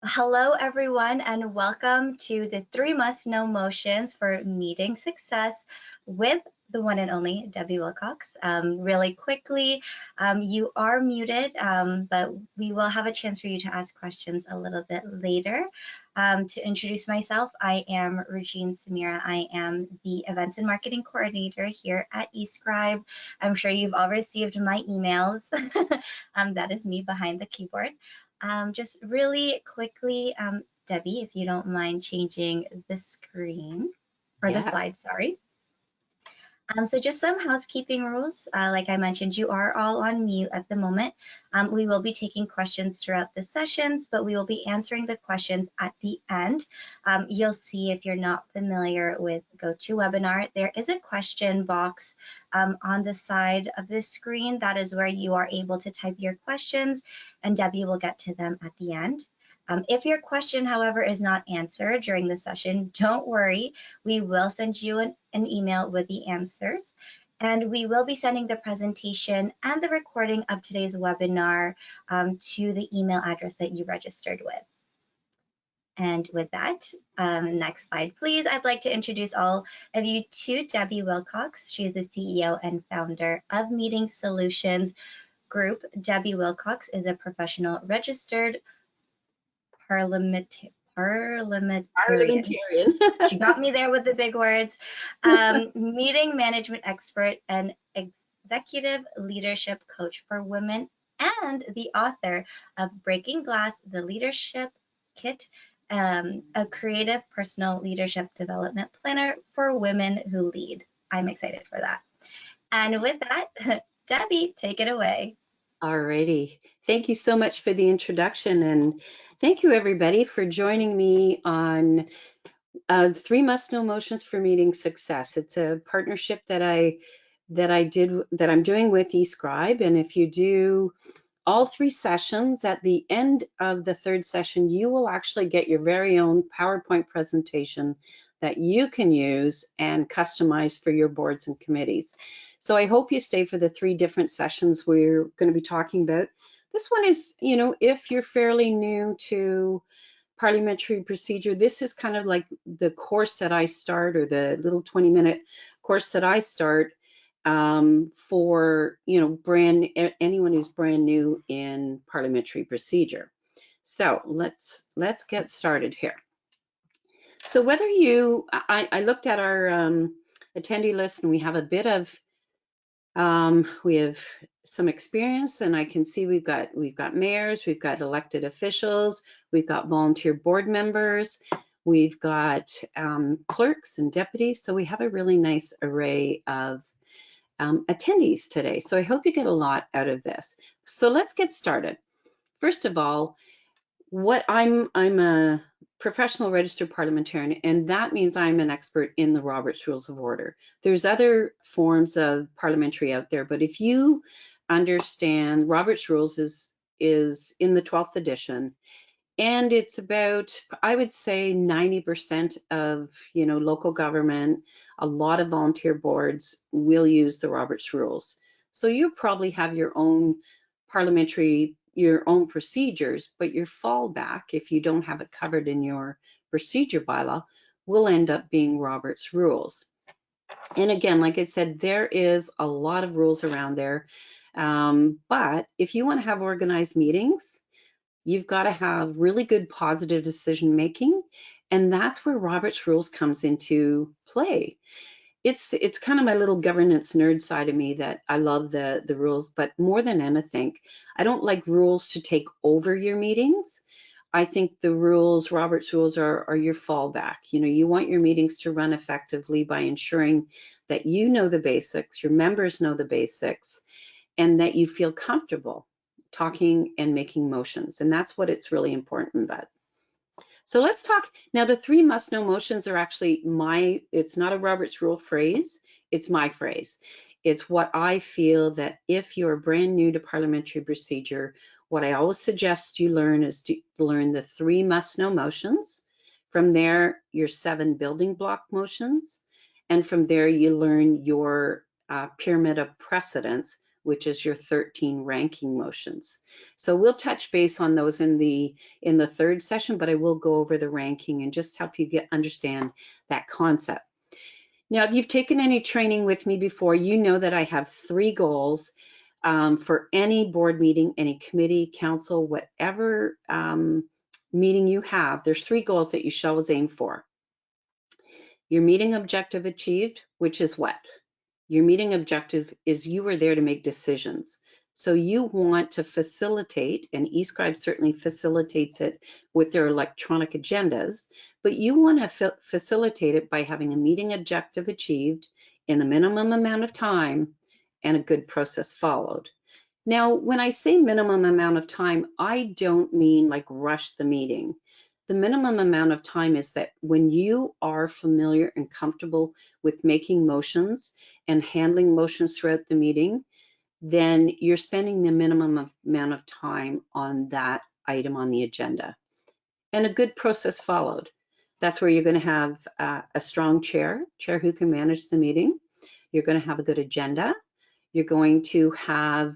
Hello, everyone, and welcome to the 3 must-know motions for meeting success with the one and only Debbie Wilcox. Really quickly, you are muted, but we will have a chance for you to ask questions a little bit later. To introduce myself, I am Regine Samira. I am the Events and Marketing Coordinator here at eScribe. I'm sure you've all received my emails. That is me behind the keyboard. Just really quickly, Debbie, if you don't mind changing the screen or the slide, sorry. So just some housekeeping rules. Like I mentioned, you are all on mute at the moment. We will be taking questions throughout the sessions, but we will be answering the questions at the end. You'll see if you're not familiar with GoToWebinar, there is a question box on the side of the screen. That is where you are able to type your questions, and Debbie will get to them at the end. If your question, however, is not answered during the session, don't worry. We will send you an email with the answers, and we will be sending the presentation and the recording of today's webinar to the email address that you registered with. And with that, next slide, please. I'd like to introduce all of you to Debbie Wilcox. She is the CEO and founder of Meeting Solutions Group. Debbie Wilcox is a professional registered parliamentarian. She got me there with the big words. Meeting management expert and executive leadership coach for women, and the author of Breaking Glass, the Leadership Kit, a creative personal leadership development planner for women who lead. I'm excited for that. And with that, Debbie, take it away. Alrighty. Thank you so much for the introduction, and thank you everybody for joining me on 3 must-know motions for meeting success. It's a partnership that I'm doing with eScribe, and if you do all 3 sessions, at the end of the 3rd session, you will actually get your very own PowerPoint presentation that you can use and customize for your boards and committees. So I hope you stay for the 3 different sessions we're going to be talking about. This one is, if you're fairly new to parliamentary procedure, this is kind of like the course that I start, or the little 20-minute course that I start for anyone who's brand new in parliamentary procedure. So let's get started here. So whether I looked at our attendee list, and we have a bit of we have some experience, and I can see we've got mayors, we've got elected officials, we've got volunteer board members, we've got clerks and deputies. So we have a really nice array of attendees today. So I hope you get a lot out of this. So let's get started. First of all, I'm a professional registered parliamentarian, and that means I'm an expert in the Robert's Rules of Order. There's other forms of parliamentary out there, but if you understand, Robert's Rules is in the 12th edition, and it's about, I would say, 90% of local government, a lot of volunteer boards will use the Robert's Rules. So you probably have your own procedures, but your fallback, if you don't have it covered in your procedure bylaw, will end up being Robert's Rules. And again, like I said, there is a lot of rules around there. But if you want to have organized meetings, you've got to have really good positive decision making. And that's where Robert's Rules comes into play. It's kind of my little governance nerd side of me that I love the rules, but more than anything, I don't like rules to take over your meetings. I think the rules, Robert's Rules, are your fallback. You want your meetings to run effectively by ensuring that you know the basics, your members know the basics, and that you feel comfortable talking and making motions. And that's what it's really important about. So let's talk now. The 3 must-know motions are actually it's not a Robert's Rule phrase, it's my phrase. It's what I feel that if you're brand new to parliamentary procedure, what I always suggest you learn is to learn the 3 must-know motions. From there, your 7 building block motions. And from there, you learn your pyramid of precedence, which is your 13 ranking motions. So we'll touch base on those in the third session, but I will go over the ranking and just help you understand that concept. Now, if you've taken any training with me before, you know that I have 3 goals for any board meeting, any committee, council, whatever meeting you have. There's 3 goals that you should always aim for. Your meeting objective achieved, which is what? Your meeting objective is you are there to make decisions. So you want to facilitate, and eScribe certainly facilitates it with their electronic agendas, but you want to facilitate it by having a meeting objective achieved in the minimum amount of time and a good process followed. Now, when I say minimum amount of time, I don't mean like rush the meeting. The minimum amount of time is that when you are familiar and comfortable with making motions and handling motions throughout the meeting, then you're spending the minimum amount of time on that item on the agenda. And a good process followed. That's where you're going to have a strong chair who can manage the meeting. You're going to have a good agenda. You're going to have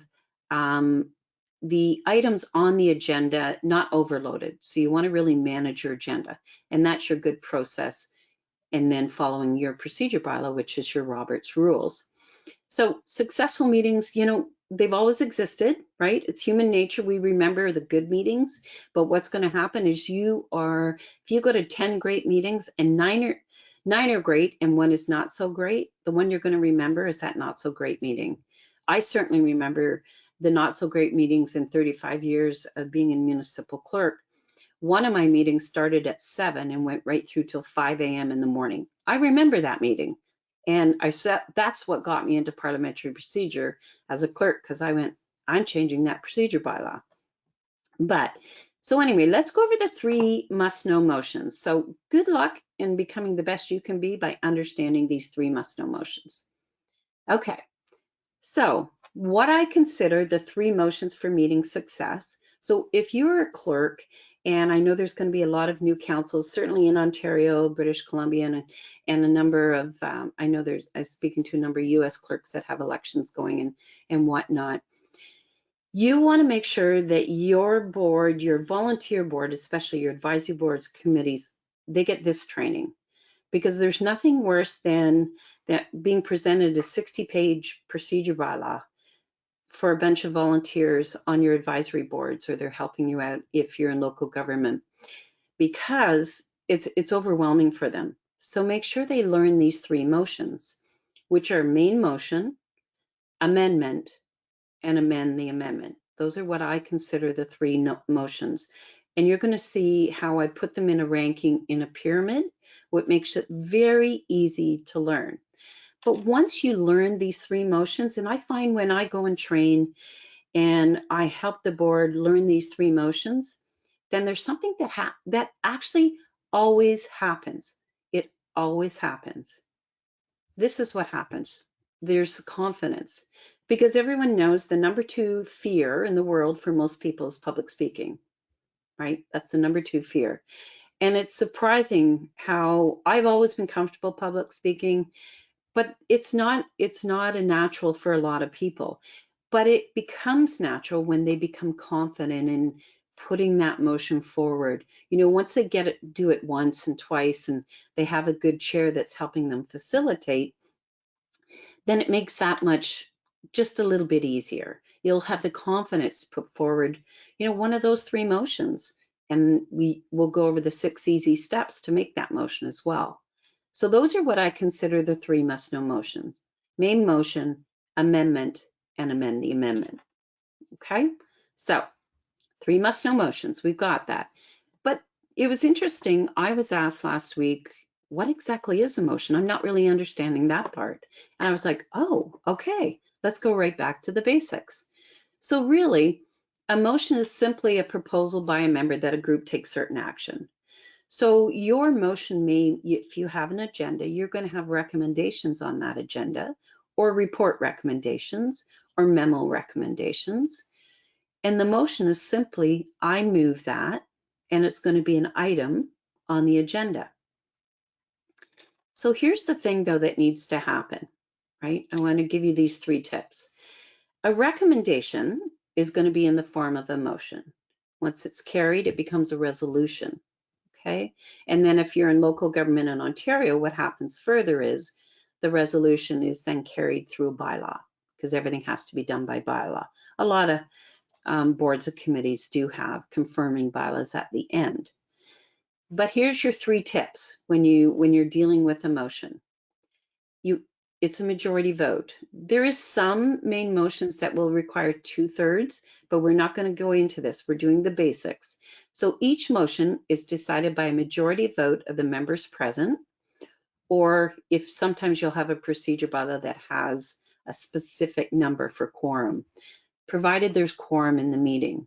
the items on the agenda not overloaded. So you want to really manage your agenda, and that's your good process. And then following your procedure bylaw, which is your Roberts rules. So successful meetings, you know, they've always existed, right? It's human nature. We remember the good meetings, but what's going to happen is if you go to 10 great meetings and nine are great and 1 is not so great, the one you're going to remember is that not so great meeting. I certainly remember the not so great meetings in 35 years of being a municipal clerk. One of my meetings started at 7 and went right through till 5 a.m. in the morning. I remember that meeting. And that's what got me into parliamentary procedure as a clerk, because I went, I'm changing that procedure bylaw. So anyway, let's go over the 3 must-know motions. So good luck in becoming the best you can be by understanding these 3 must-know motions. Okay, so what I consider the 3 motions for meeting success. So if you're a clerk, and I know there's going to be a lot of new councils, certainly in Ontario, British Columbia, and a number of, I know I'm speaking to a number of US clerks that have elections going and whatnot. You want to make sure that your board, your volunteer board, especially your advisory boards, committees, they get this training. Because there's nothing worse than that being presented a 60-page procedure bylaw for a bunch of volunteers on your advisory boards, or they're helping you out if you're in local government, because it's overwhelming for them. So make sure they learn these 3 motions, which are main motion, amendment, and amend the amendment. Those are what I consider the 3 motions. And you're going to see how I put them in a ranking in a pyramid, what makes it very easy to learn. But once you learn these 3 motions, and I find when I go and train and I help the board learn these 3 motions, then there's something that actually always happens. It always happens. This is what happens. There's confidence, because everyone knows the number 2 fear in the world for most people is public speaking, right? That's the number 2 fear. And it's surprising how I've always been comfortable public speaking, but it's not a natural for a lot of people. But it becomes natural when they become confident in putting that motion forward. You know, once they do it once and twice, and they have a good chair that's helping them facilitate, then it makes that much just a little bit easier. You'll have the confidence to put forward, you know, one of those 3 motions, and we will go over the 6 easy steps to make that motion as well. So those are what I consider the 3 must-know motions: main motion, amendment, and amend the amendment. Okay, so 3 must-know motions, we've got that. But it was interesting, I was asked last week, what exactly is a motion? I'm not really understanding that part. And I was like, oh, okay, let's go right back to the basics. So really, a motion is simply a proposal by a member that a group takes certain action. So your motion may, if you have an agenda, you're going to have recommendations on that agenda, or report recommendations, or memo recommendations. And the motion is simply, I move that, and it's going to be an item on the agenda. So here's the thing, though, that needs to happen, right? I want to give you these 3 tips. A recommendation is going to be in the form of a motion. Once it's carried, it becomes a resolution. Okay. And then if you're in local government in Ontario, what happens further is the resolution is then carried through a bylaw, because everything has to be done by bylaw. A lot of boards of committees do have confirming bylaws at the end. But here's your 3 tips when you're dealing with a motion. It's a majority vote. There is some main motions that will require 2/3, but we're not going to go into this. We're doing the basics. So each motion is decided by a majority vote of the members present, or if sometimes you'll have a procedure bylaw that has a specific number for quorum, provided there's quorum in the meeting.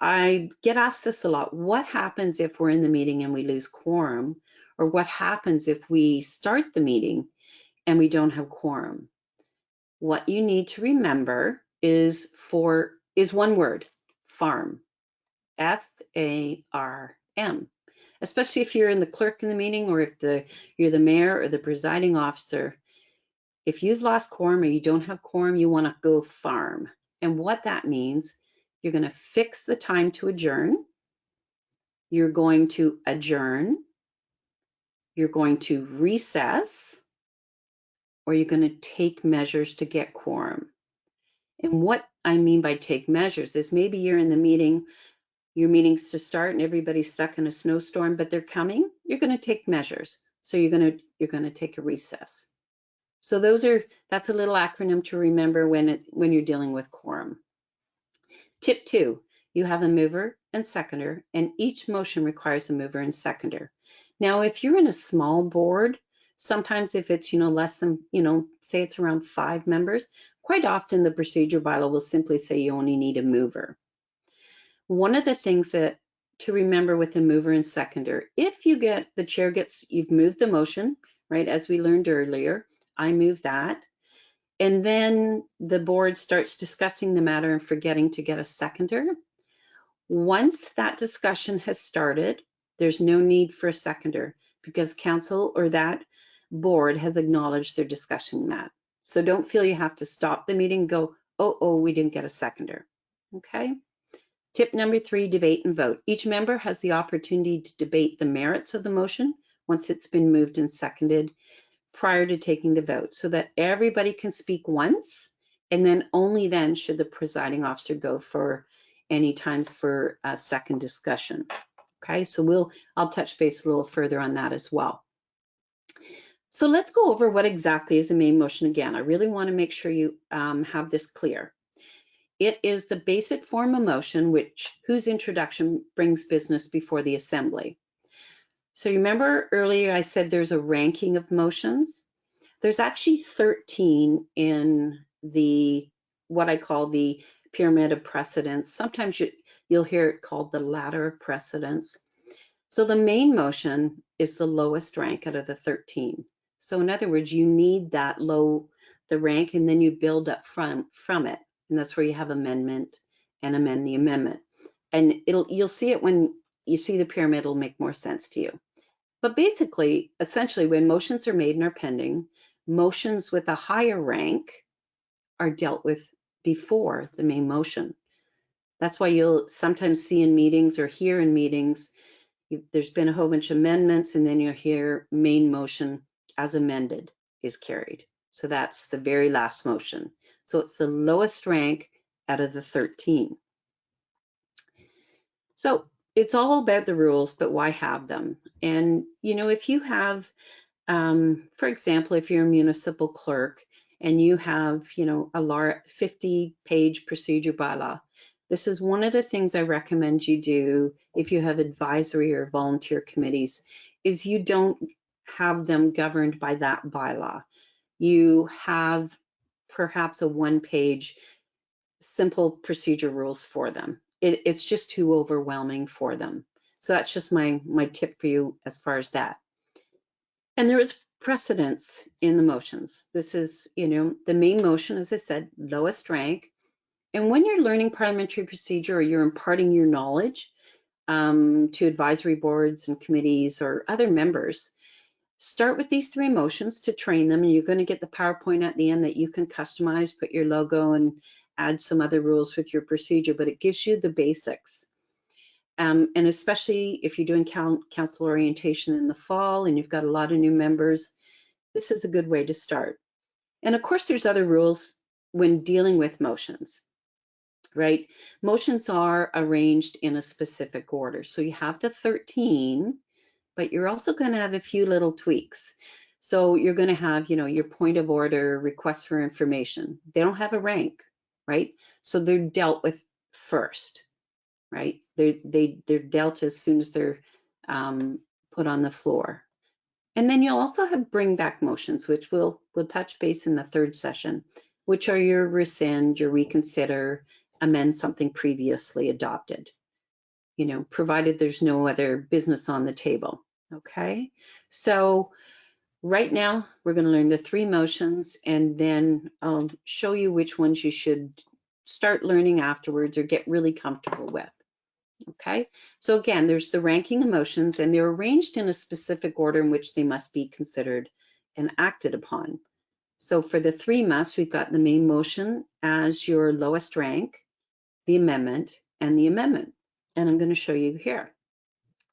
I get asked this a lot. What happens if we're in the meeting and we lose quorum? Or what happens if we start the meeting and we don't have quorum? What you need to remember is one word, farm, F-A-R-M. Especially if you're in the clerk in the meeting, or if you're the mayor or the presiding officer. If you've lost quorum or you don't have quorum, you want to go farm. And what that means, you're going to fix the time to adjourn. You're going to adjourn. You're going to recess, or you're going to take measures to get quorum. And what I mean by take measures is maybe you're in the meeting, your meeting's to start and everybody's stuck in a snowstorm, but they're coming. You're going to take measures. So you're going to take a recess. So that's a little acronym to remember when you're dealing with quorum. Tip 2, you have a mover and seconder, and each motion requires a mover and seconder. Now, if you're in a small board, sometimes if it's, less than, say it's around 5 members, quite often the procedure bylaw will simply say you only need a mover. One of the things that to remember with a mover and seconder, if you've moved the motion, right, as we learned earlier, I move that, and then the board starts discussing the matter and forgetting to get a seconder. Once that discussion has started, there's no need for a seconder because council or that board has acknowledged their discussion mat. So don't feel you have to stop the meeting and go, oh, we didn't get a seconder. Okay. Tip number 3, debate and vote. Each member has the opportunity to debate the merits of the motion once it's been moved and seconded prior to taking the vote, so that everybody can speak once, and then only then should the presiding officer go for any times for a second discussion. Okay, so I'll touch base a little further on that as well. So let's go over what exactly is the main motion again. I really want to make sure you have this clear. It is the basic form of motion whose introduction brings business before the assembly. So remember earlier I said there's a ranking of motions. There's actually 13 in what I call the pyramid of precedence. Sometimes you'll hear it called the ladder of precedence. So the main motion is the lowest rank out of the 13. So in other words, you need the rank, and then you build up from it. And that's where you have amendment and amend the amendment. And you'll see it when you see the pyramid, it'll make more sense to you. But basically, essentially, when motions are made and are pending, motions with a higher rank are dealt with before the main motion. That's why you'll sometimes see in meetings or hear in meetings, there's been a whole bunch of amendments, and then you'll hear main motion as amended is carried. So that's the very last motion. So it's the lowest rank out of the 13. So it's all about the rules, but why have them? And, if you have, for example, if you're a municipal clerk and you have, a 50-page procedure bylaw, this is one of the things I recommend you do if you have advisory or volunteer committees, is you don't have them governed by that bylaw. You have perhaps a 1-page simple procedure rules for them. It's just too overwhelming for them. So that's just my tip for you as far as that. And there is precedence in the motions. This is, the main motion, as I said, lowest rank. And when you're learning parliamentary procedure or you're imparting your knowledge to advisory boards and committees or other members, Start with these 3 motions to train them, and you're going to get the PowerPoint at the end that you can customize, put your logo and add some other rules with your procedure, but it gives you the basics. And especially if you're doing council orientation in the fall and you've got a lot of new members, this is a good way to start. And of course, there's other rules when dealing with motions, right? Motions are arranged in a specific order. So you have the 13, but you're also going to have a few little tweaks. So you're going to have, your point of order, request for information. They don't have a rank, right? So they're dealt with first, right? They're dealt as soon as they're put on the floor. And then you'll also have bring back motions, which we'll touch base in the 3rd session, which are your rescind, your reconsider, amend something previously adopted, provided there's no other business on the table. Okay, so right now we're going to learn the 3 motions, and then I'll show you which ones you should start learning afterwards or get really comfortable with. Okay, so again, there's the ranking of motions, and they're arranged in a specific order in which they must be considered and acted upon. So for the 3 musts, we've got the main motion as your lowest rank, the amendment, and the amendment. And I'm going to show you here.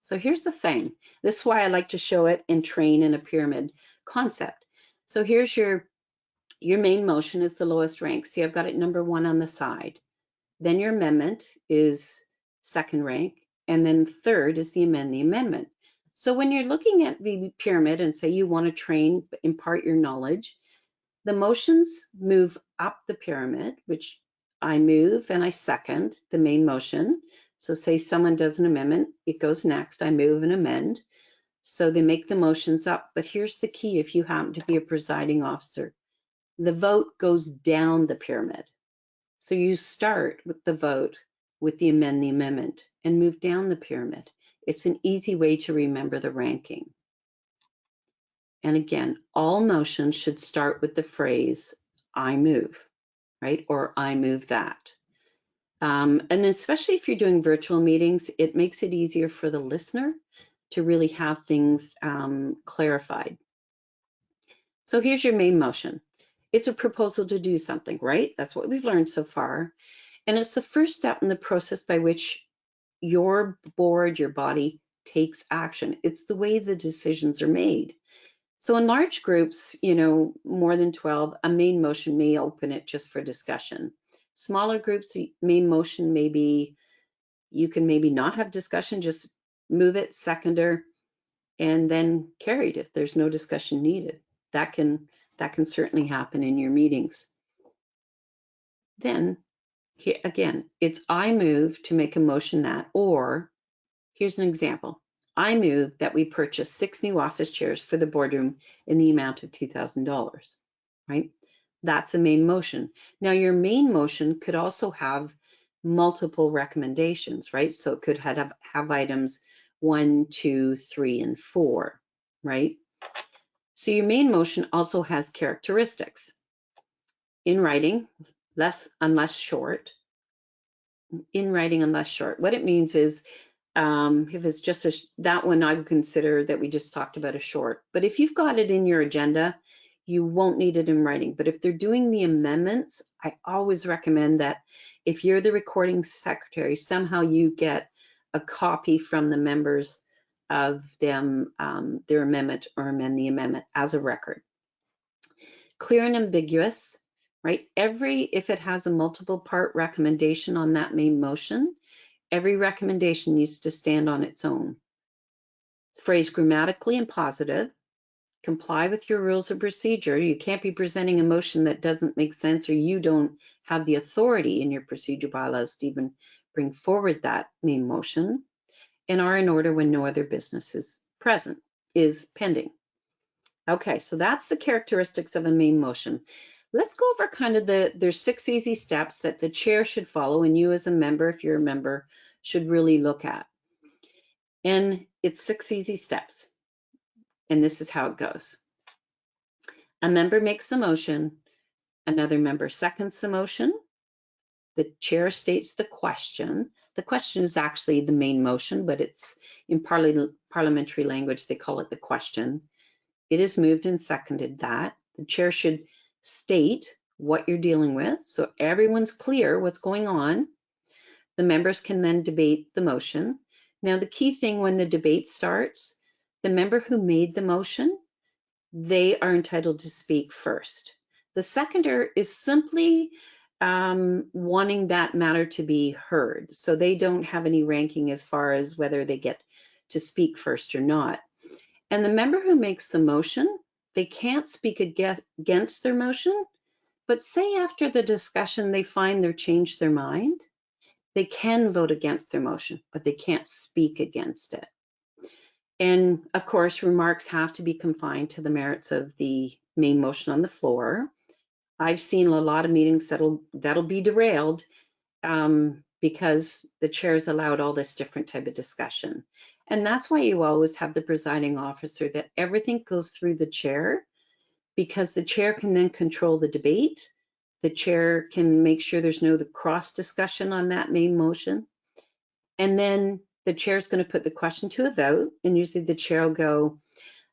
So here's the thing. This is why I like to show it and train in a pyramid concept. So here's your main motion is the lowest rank. See, I've got it number 1 on the side. Then your amendment is 2nd rank, and then 3rd is the amendment. So when you're looking at the pyramid and say you want to train, impart your knowledge, the motions move up the pyramid, which I move and I second the main motion. So say someone does an amendment, it goes next, I move and amend. So they make the motions up, but here's the key if you happen to be a presiding officer. The vote goes down the pyramid. So you start with the vote with the amendment and move down the pyramid. It's an easy way to remember the ranking. And again, all motions should start with the phrase, I move, right? Or I move that. And especially if you're doing virtual meetings, it makes it easier for the listener to really have things clarified. So here's your main motion. It's a proposal to do something, right? That's what we've learned so far. And it's the first step in the process by which your board, your body takes action. It's the way the decisions are made. So in large groups, more than 12, a main motion may open it just for discussion. Smaller groups, the main motion may be, you can maybe not have discussion, just move it, seconder, and then carried if there's no discussion needed. That can certainly happen in your meetings. Then, here again, it's I move to make a motion that, or here's an example. I move that we purchase 6 new office chairs for the boardroom in the amount of $2,000, right? That's a main motion. Now your main motion could also have multiple recommendations, right? So it could have items 1, 2, 3, and 4, right? So your main motion also has characteristics. In writing, unless short. In writing, unless short. What it means is, if it's just that one, I would consider that we just talked about a short. But if you've got it in your agenda, you won't need it in writing. But if they're doing the amendments, I always recommend that if you're the recording secretary, somehow you get a copy from the members of them, their amendment or amend the amendment as a record. Clear and ambiguous, right? If it has a multiple part recommendation on that main motion, every recommendation needs to stand on its own. Phrase grammatically and positive. Comply with your rules of procedure. You can't be presenting a motion that doesn't make sense, or you don't have the authority in your procedure bylaws to even bring forward that main motion, and are in order when no other business is pending. Okay, so that's the characteristics of a main motion. Let's go over kind of there's 6 easy steps that the chair should follow, and you as a member, if you're a member, should really look at. And it's 6 easy steps. And this is how it goes. A member makes the motion, another member seconds the motion, the chair states the question. The question is actually the main motion, but it's in parliamentary language, they call it the question. it is moved and seconded that. The chair should state what you're dealing with so everyone's clear what's going on. The members can then debate the motion. Now, the key thing when the debate starts, the member who made the motion, they are entitled to speak first. The seconder is simply wanting that matter to be heard. So they don't have any ranking as far as whether they get to speak first or not. And the member who makes the motion, they can't speak against their motion, but say after the discussion they find they've changed their mind, they can vote against their motion, but they can't speak against it. And of course, remarks have to be confined to the merits of the main motion on the floor. I've seen a lot of meetings that'll be derailed because the chair's allowed all this different type of discussion. And that's why you always have the presiding officer, that everything goes through the chair, because the chair can then control the debate. The chair can make sure there's no cross discussion on that main motion. And then the chair is going to put the question to a vote, and usually the chair will go,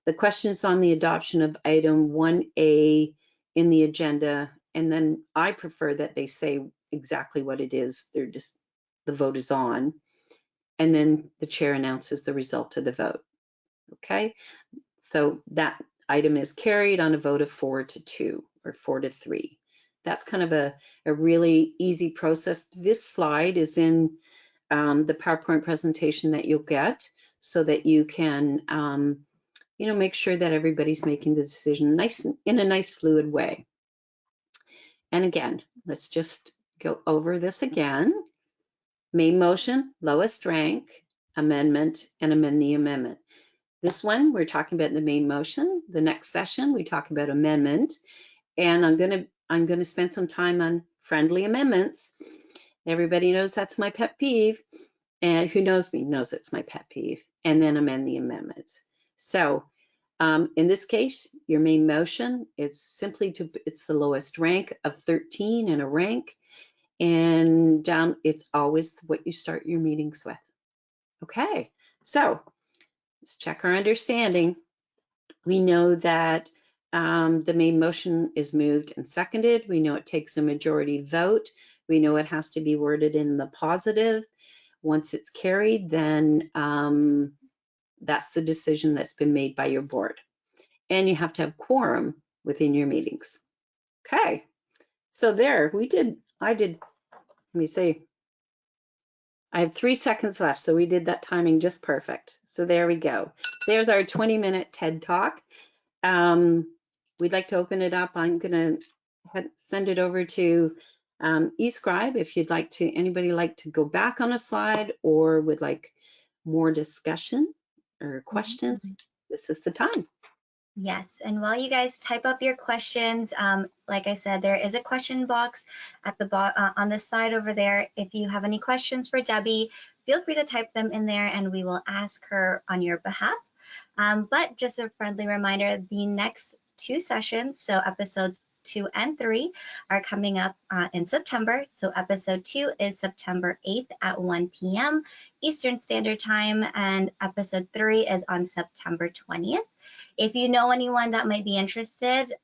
the question is on the adoption of item 1A in the agenda, and then I prefer that they say exactly what it is the vote is on, and then the chair announces the result of the vote. Okay, so that item is carried on a vote of 4-2 or 4-3. That's kind of a really easy process. This slide is in the PowerPoint presentation that you'll get, so that you can make sure that everybody's making the decision in a nice fluid way. And again, let's just go over this again. Main motion, lowest rank, amendment, and amend the amendment. This one, we're talking about the main motion. The next session, we talk about amendment. And I'm gonna spend some time on friendly amendments. Everybody knows that's my pet peeve. And who knows me knows it's my pet peeve. And then amend the amendments. So in this case, your main motion, it's the lowest rank of 13 in a rank. And it's always what you start your meetings with. Okay, so let's check our understanding. We know that the main motion is moved and seconded. We know it takes a majority vote. We know it has to be worded in the positive. Once it's carried, then that's the decision that's been made by your board. And you have to have quorum within your meetings. Okay, so there, let me see. I have 3 seconds left, so we did that timing just perfect. So there we go. There's our 20-minute TED Talk. We'd like to open it up. I'm gonna send it over to eScribe if anybody like to go back on a slide or would like more discussion or questions. This is the time. Yes, and while you guys type up your questions, like I said, there is a question box at the on the side over there. If you have any questions for Debi, feel free to type them in there and we will ask her on your behalf. But just a friendly reminder, the next 2 sessions, so episodes 2 and 3, are coming up in September. So episode 2 is September 8th at 1 p.m. Eastern Standard Time, and episode 3 is on September 20th. If you know anyone that might be interested,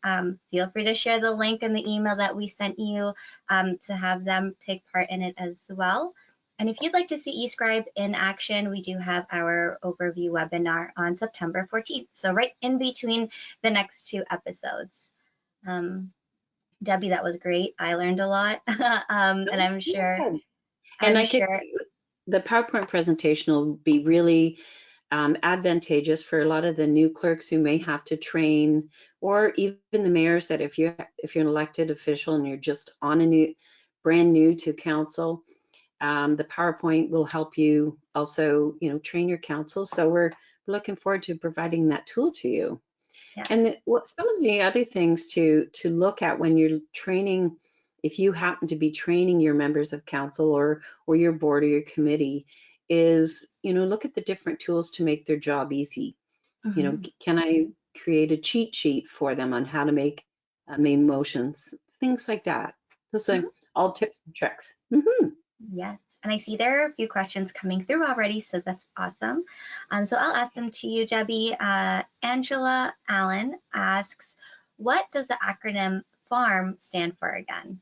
feel free to share the link in the email that we sent you to have them take part in it as well. And if you'd like to see eScribe in action, we do have our overview webinar on September 14th. So right in between the next 2 episodes. Debi, that was great. I learned a lot. And I'm sure. And I think the PowerPoint presentation will be really advantageous for a lot of the new clerks who may have to train, or even the mayors that if you're an elected official and you're just brand new to council, the PowerPoint will help you also, train your council. So we're looking forward to providing that tool to you. Yes. And some of the other things to look at when you're training, if you happen to be training your members of council or your board or your committee, is, look at the different tools to make their job easy. Mm-hmm. Can I create a cheat sheet for them on how to make main motions, things like that. Those are all tips and tricks. Mm-hmm. Yes, and I see there are a few questions coming through already, so that's awesome. So I'll ask them to you, Debbie. Angela Allen asks, what does the acronym FARM stand for again?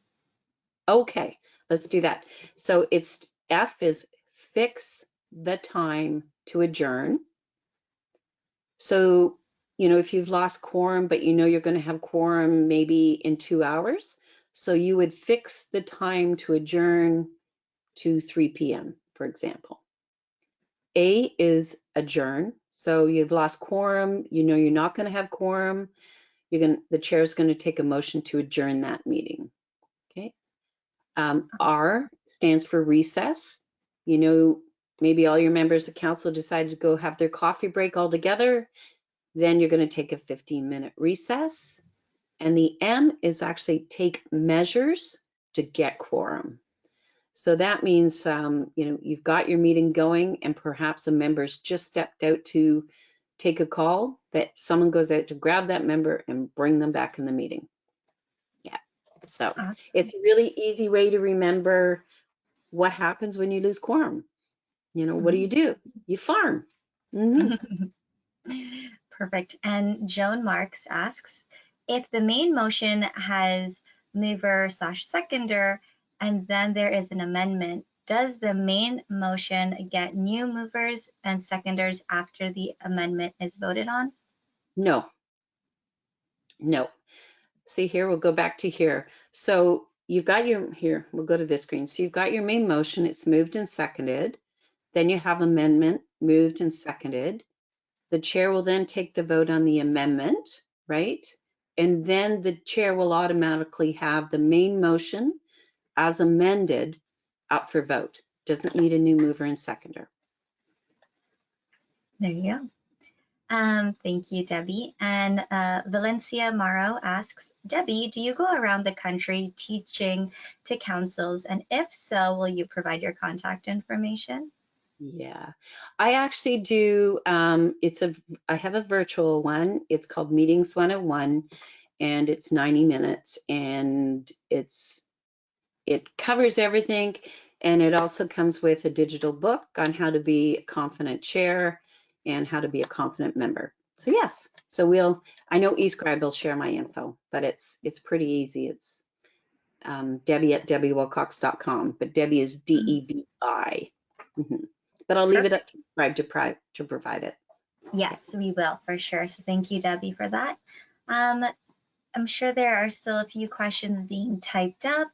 Okay, let's do that. So it's F is fix the time to adjourn. So, if you've lost quorum, but you're going to have quorum maybe in 2 hours, so you would fix the time to adjourn to 3 p.m., for example. A is adjourn. So you've lost quorum, you're not going to have quorum. The chair is going to take a motion to adjourn that meeting. Okay. R stands for recess. Maybe all your members of council decided to go have their coffee break all together. Then you're going to take a 15-minute recess. And the M is actually take measures to get quorum. So that means, you've got your meeting going and perhaps a member's just stepped out to take a call, that someone goes out to grab that member and bring them back in the meeting. Yeah. So it's a really easy way to remember what happens when you lose quorum. What do? You farm. Mm-hmm. Perfect. And Joan Marks asks, if the main motion has mover/seconder and then there is an amendment, does the main motion get new movers and seconders after the amendment is voted on? No. See here, we'll go back to here. So you've got we'll go to this screen. So you've got your main motion, it's moved and seconded. Then you have amendment, moved and seconded. The chair will then take the vote on the amendment, right? And then the chair will automatically have the main motion as amended up for vote. Doesn't need a new mover and seconder. There you go. Thank you, Debbie. And Valencia Maro asks, Debbie, do you go around the country teaching to councils? And if so, will you provide your contact information? Yeah, I actually do. I have a virtual one. It's called Meetings 101, and it's 90 minutes, and it covers everything. And it also comes with a digital book on how to be a confident chair and how to be a confident member. So yes, I know eScribe will share my info, but it's pretty easy. It's Debi at DebiWilcox.com, but Debi is DEBI. Mm-hmm. But I'll leave it up to Scribe to provide it. Yes, we will for sure. So thank you, Debbie, for that. I'm sure there are still a few questions being typed up.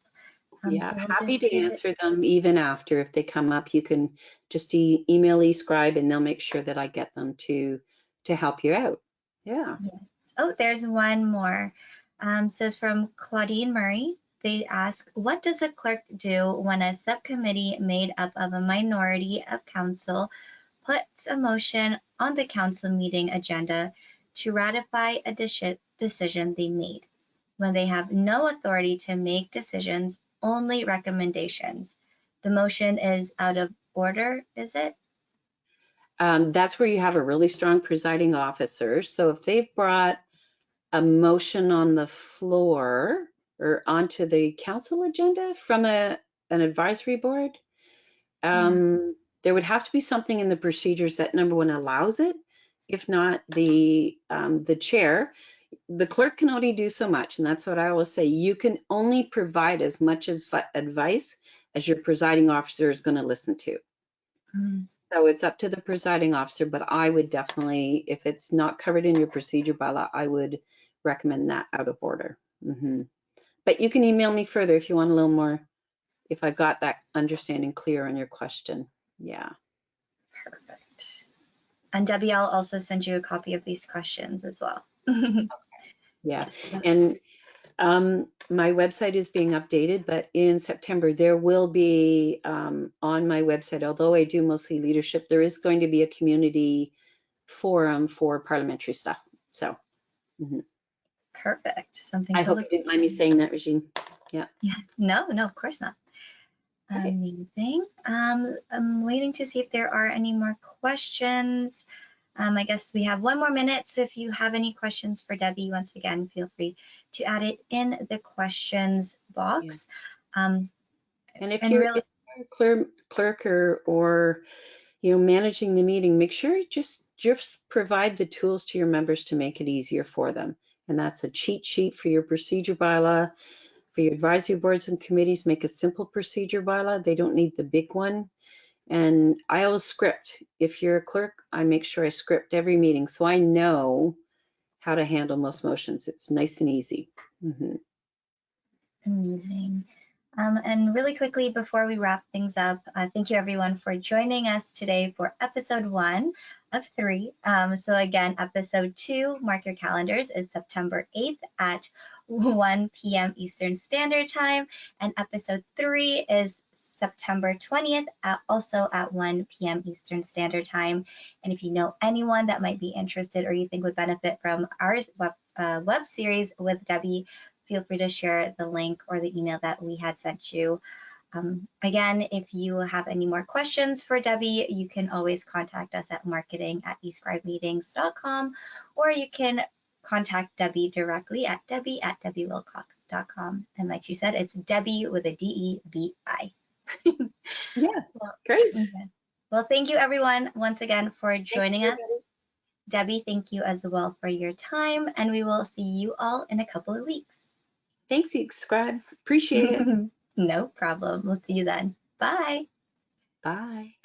Yeah, So we'll happy just to answer them even after. If they come up, you can just email eScribe and they'll make sure that I get them to help you out. Yeah. Yes. Oh, there's one more. Says from Claudine Murray. They ask, what does a clerk do when a subcommittee made up of a minority of council puts a motion on the council meeting agenda to ratify a decision they made, when they have no authority to make decisions, only recommendations? The motion is out of order, is it? That's where you have a really strong presiding officer. So if they've brought a motion on the floor or onto the council agenda from an advisory board, there would have to be something in the procedures that, number one, allows it. If not, the chair, the clerk can only do so much, and that's what I always say. You can only provide as much advice as your presiding officer is going to listen to. So it's up to the presiding officer, but I would definitely, if it's not covered in your procedure bylaw, I would recommend that out of order. But you can email me further if you want a little more, if I got that understanding clear on your question. Yeah. Perfect. And Debbie, I'll also send you a copy of these questions as well. Yeah. Yes. And my website is being updated, but in September, there will be on my website, although I do mostly leadership, there is going to be a community forum for parliamentary stuff. So. Perfect. Something I to hope look you didn't mind me saying that, Regine. Yeah. Yeah. No, of course not. Okay. Amazing. I'm waiting to see if there are any more questions. I guess we have 1 more minute, so if you have any questions for Debbie, once again, feel free to add it in the questions box. Yeah. And if and you're really, clerk or managing the meeting, make sure you just provide the tools to your members to make it easier for them. And that's a cheat sheet for your procedure bylaw. For your advisory boards and committees, make a simple procedure bylaw. They don't need the big one. And I always script. If you're a clerk, I make sure I script every meeting so I know how to handle most motions. It's nice and easy. Mm-hmm. Amazing. And really quickly before we wrap things up, thank you everyone for joining us today for episode 1 of 3. So again, episode 2, mark your calendars, is September 8th at 1 p.m. Eastern Standard Time, and episode 3 is September 20th, also at 1 p.m. Eastern Standard Time. And if you know anyone that might be interested or you think would benefit from our web series with Debi, feel free to share the link or the email that we had sent you. Again, if you have any more questions for Debi, you can always contact us at marketing@escribemeetings.com, or you can contact Debi directly at debi@debiwilcox.com. And like she said, it's Debi with a D-E-B-I. Yeah, Well, great. okay. Well, thank you everyone once again for joining us. Debi, thank you as well for your time, and we will see you all in a couple of weeks. Thanks, Scribe. Appreciate it. No problem. We'll see you then. Bye. Bye.